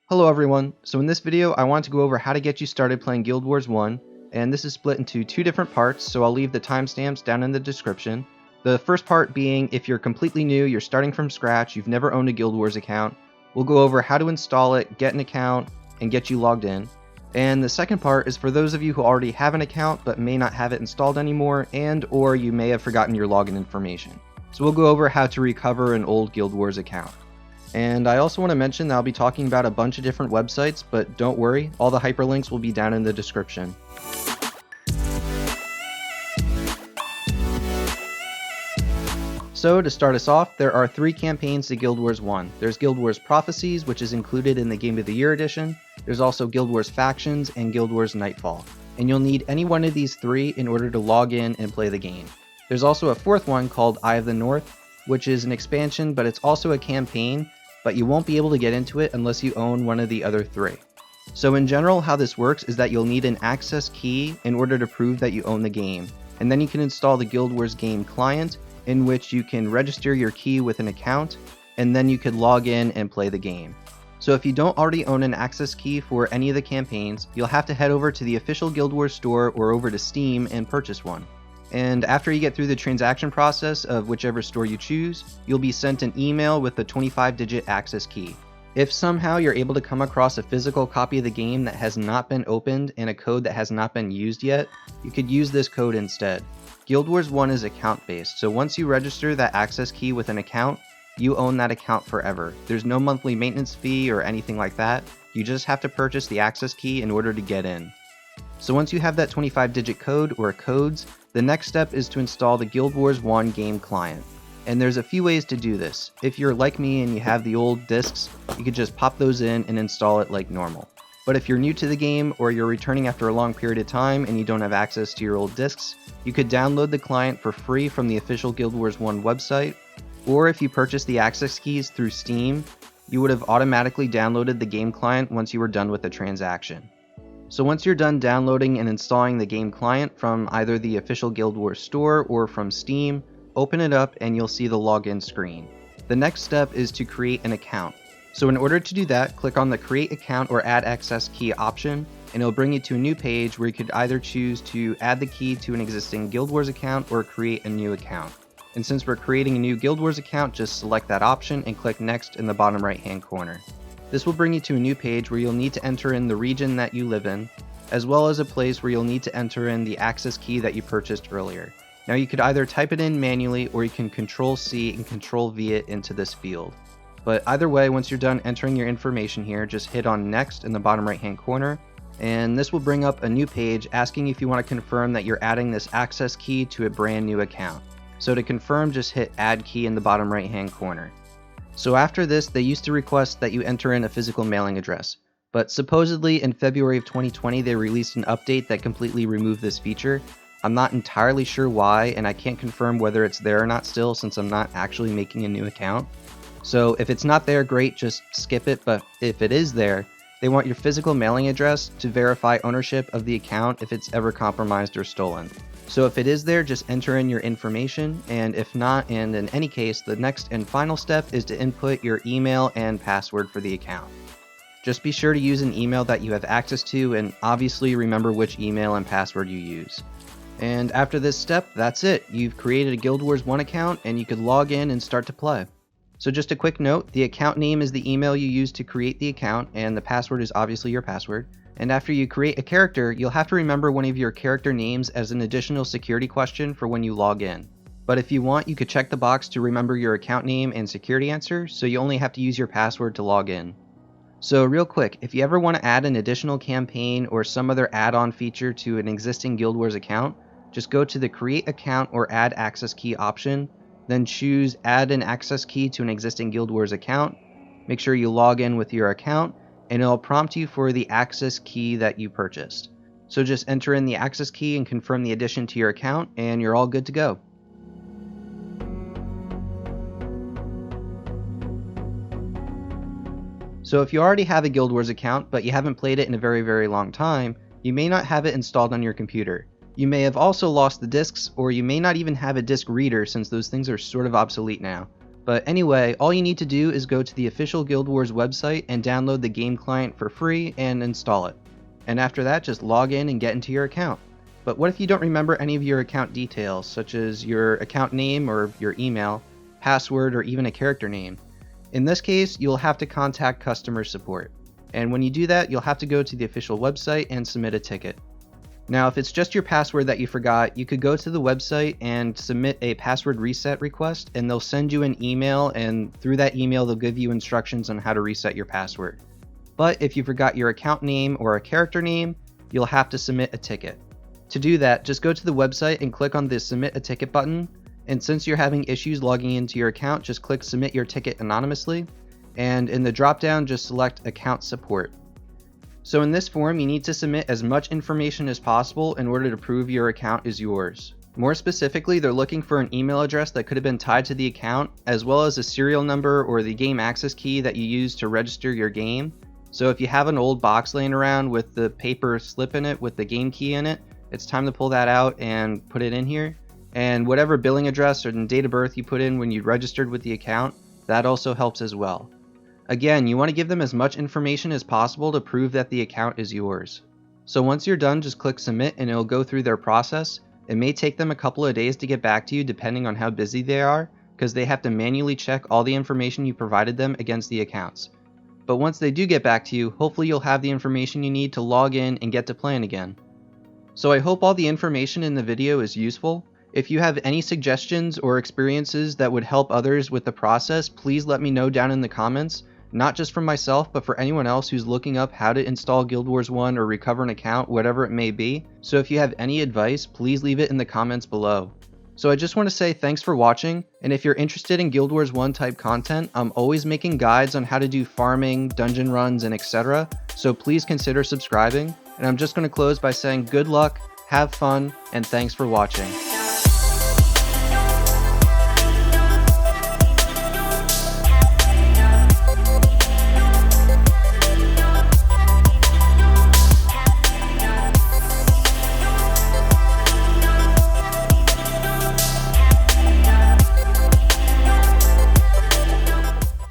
Hello everyone, so in this video I want to go over how to get you started playing Guild Wars 1, and this is split into two different parts, so I'll leave the timestamps down in the description. The first part being if you're completely new, you're starting from scratch, you've never owned a Guild Wars account, we'll go over how to install it, get an account, and get you logged in. And the second part is for those of you who already have an account but may not have it installed anymore, and or you may have forgotten your login information. So we'll go over how to recover an old Guild Wars account. And I also want to mention that I'll be talking about a bunch of different websites, but don't worry, all the hyperlinks will be down in the description. So to start us off, there are three campaigns to Guild Wars 1. There's Guild Wars Prophecies, which is included in the Game of the Year edition. There's also Guild Wars Factions and Guild Wars Nightfall. And you'll need any one of these three in order to log in and play the game. There's also a fourth one called Eye of the North, which is an expansion, but it's also a campaign, but you won't be able to get into it unless you own one of the other three. So in general, how this works is that you'll need an access key in order to prove that you own the game, and then you can install the Guild Wars game client, in which you can register your key with an account, and then you could log in and play the game. So if you don't already own an access key for any of the campaigns, you'll have to head over to the official Guild Wars store or over to Steam and purchase one. And after you get through the transaction process of whichever store you choose, you'll be sent an email with the 25-digit access key. If somehow you're able to come across a physical copy of the game that has not been opened and a code that has not been used yet, you could use this code instead. Guild Wars 1 is account-based, so once you register that access key with an account, you own that account forever. There's no monthly maintenance fee or anything like that, you just have to purchase the access key in order to get in. So once you have that 25-digit code or codes, the next step is to install the Guild Wars 1 game client. And there's a few ways to do this. If you're like me and you have the old discs, you could just pop those in and install it like normal. But if you're new to the game or you're returning after a long period of time and you don't have access to your old discs, you could download the client for free from the official Guild Wars 1 website, or if you purchase the access keys through Steam, you would have automatically downloaded the game client once you were done with the transaction. So once you're done downloading and installing the game client from either the official Guild Wars store or from Steam, open it up and you'll see the login screen. The next step is to create an account. So in order to do that, click on the Create Account or Add Access Key option, and it'll bring you to a new page where you could either choose to add the key to an existing Guild Wars account or create a new account. And since we're creating a new Guild Wars account, just select that option and click Next in the bottom right hand corner. This will bring you to a new page where you'll need to enter in the region that you live in, as well as a place where you'll need to enter in the access key that you purchased earlier. Now you could either type it in manually or you can Control-C and Control-V it into this field. But either way, once you're done entering your information here, just hit on Next in the bottom right hand corner, and this will bring up a new page asking if you want to confirm that you're adding this access key to a brand new account. So to confirm, just hit Add Key in the bottom right hand corner. So after this, they used to request that you enter in a physical mailing address, but supposedly in February of 2020 they released an update that completely removed this feature. I'm not entirely sure why, and I can't confirm whether it's there or not still since I'm not actually making a new account. So if it's not there, great, just skip it, but if it is there, they want your physical mailing address to verify ownership of the account if it's ever compromised or stolen. So if it is there, just enter in your information, and if not, and in any case, the next and final step is to input your email and password for the account. Just be sure to use an email that you have access to, and obviously remember which email and password you use. And after this step, that's it. You've created a Guild Wars 1 account, and you could log in and start to play. So just a quick note, the account name is the email you use to create the account, and the password is obviously your password. And after you create a character, you'll have to remember one of your character names as an additional security question for when you log in. But if you want, you could check the box to remember your account name and security answer, so you only have to use your password to log in. So real quick, if you ever want to add an additional campaign or some other add-on feature to an existing Guild Wars account, just go to the Create Account or Add Access Key option, then choose Add an Access Key to an existing Guild Wars account, make sure you log in with your account, and it'll prompt you for the access key that you purchased. So just enter in the access key and confirm the addition to your account, and you're all good to go. So if you already have a Guild Wars account, but you haven't played it in a very long time, you may not have it installed on your computer. You may have also lost the discs, or you may not even have a disc reader since those things are sort of obsolete now. But anyway, all you need to do is go to the official Guild Wars website and download the game client for free and install it. And after that, just log in and get into your account. But what if you don't remember any of your account details, such as your account name or your email, password, or even a character name? In this case, you'll have to contact customer support. And when you do that, you'll have to go to the official website and submit a ticket. Now, if it's just your password that you forgot, you could go to the website and submit a password reset request, and they'll send you an email, and through that email, they'll give you instructions on how to reset your password. But if you forgot your account name or a character name, you'll have to submit a ticket. To do that, just go to the website and click on the Submit a Ticket button, and since you're having issues logging into your account, just click Submit Your Ticket anonymously, and in the drop-down, just select Account Support. So in this form, you need to submit as much information as possible in order to prove your account is yours. More specifically, they're looking for an email address that could have been tied to the account, as well as a serial number or the game access key that you use to register your game. So if you have an old box laying around with the paper slip in it with the game key in it, it's time to pull that out and put it in here. And whatever billing address or date of birth you put in when you registered with the account, that also helps as well. Again, you want to give them as much information as possible to prove that the account is yours. So once you're done, just click submit and it'll go through their process. It may take them a couple of days to get back to you depending on how busy they are, because they have to manually check all the information you provided them against the accounts. But once they do get back to you, hopefully you'll have the information you need to log in and get to playing again. So I hope all the information in the video is useful. If you have any suggestions or experiences that would help others with the process, please let me know down in the comments. Not just for myself, but for anyone else who's looking up how to install Guild Wars 1 or recover an account, whatever it may be. So if you have any advice, please leave it in the comments below. So I just want to say thanks for watching, and if you're interested in Guild Wars 1 type content, I'm always making guides on how to do farming, dungeon runs, and etc. So please consider subscribing, and I'm just going to close by saying good luck, have fun, and thanks for watching.